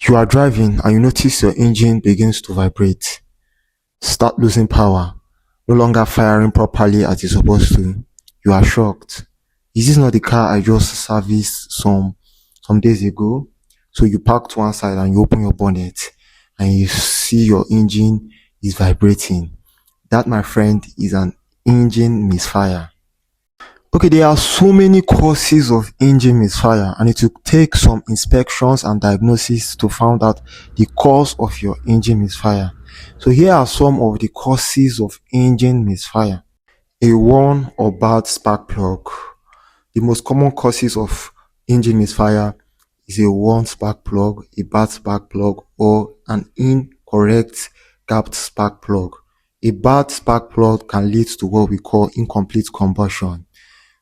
You are driving and you notice your engine begins to vibrate, start losing power, no longer firing properly as it's supposed to. You are shocked. Is this not the car I just serviced some days ago? So you park to one side and you open your bonnet and you see your engine is vibrating. That, my friend, is an engine misfire. Okay, there are so many causes of engine misfire, and it will take some inspections and diagnosis to find out the cause of your engine misfire. So here are some of the causes of engine misfire. A worn or bad spark plug. The most common causes of engine misfire is a worn spark plug, a bad spark plug, or an incorrect gapped spark plug. A bad spark plug can lead to what we call incomplete combustion.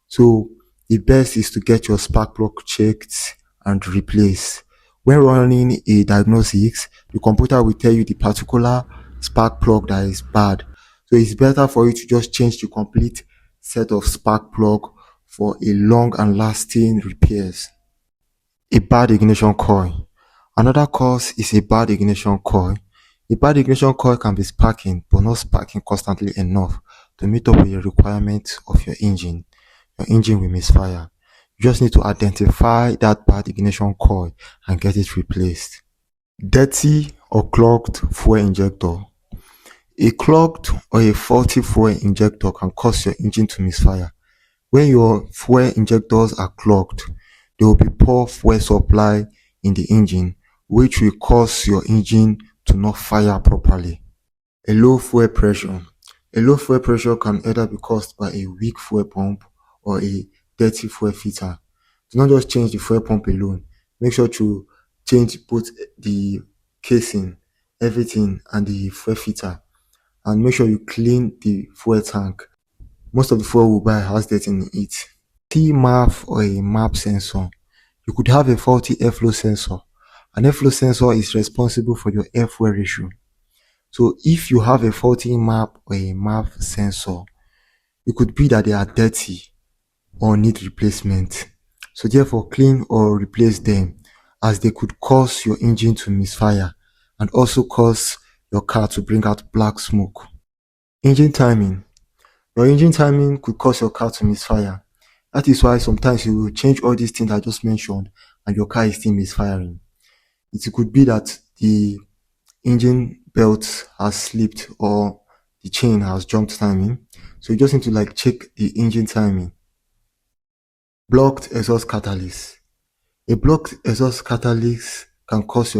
So the best is to get your spark plug checked and replaced. When running a diagnostics, the computer will tell you the particular spark plug that is bad. So it's better for you to just change the complete set of spark plug for a long and lasting repairs. A bad ignition coil. Another cause is a bad ignition coil. A bad ignition coil can be sparking but not sparking constantly enough to meet up with the requirements of your engine. Your engine will misfire. You just need to identify that bad ignition coil and get it replaced. Dirty or clogged fuel injector. A clogged or a faulty fuel injector can cause your engine to misfire. When your fuel injectors are clogged, there will be poor fuel supply in the engine, which will cause your engine to not fire properly. A low fuel pressure. A low fuel pressure can either be caused by a weak fuel pump or a dirty fuel filter. Do not just change the fuel pump alone. Make sure to change both the casing, everything, and the fuel filter. And make sure you clean the fuel tank. Most of the fuel we buy has dirt in it. T-MAP or a MAP sensor. You could have a faulty airflow sensor. An airflow sensor is responsible for your air fuel ratio. So if you have a faulty MAP or a MAP sensor, it could be that they are dirty or need replacement. So therefore, clean or replace them, as they could cause your engine to misfire and also cause your car to bring out black smoke. Engine timing. Your engine timing could cause your car to misfire. That is why sometimes you will change all these things I just mentioned and your car is still misfiring. It could be that the engine belt has slipped or the chain has jumped timing. So you just need to check the engine timing. Blocked exhaust catalyst. A blocked exhaust catalyst can cause your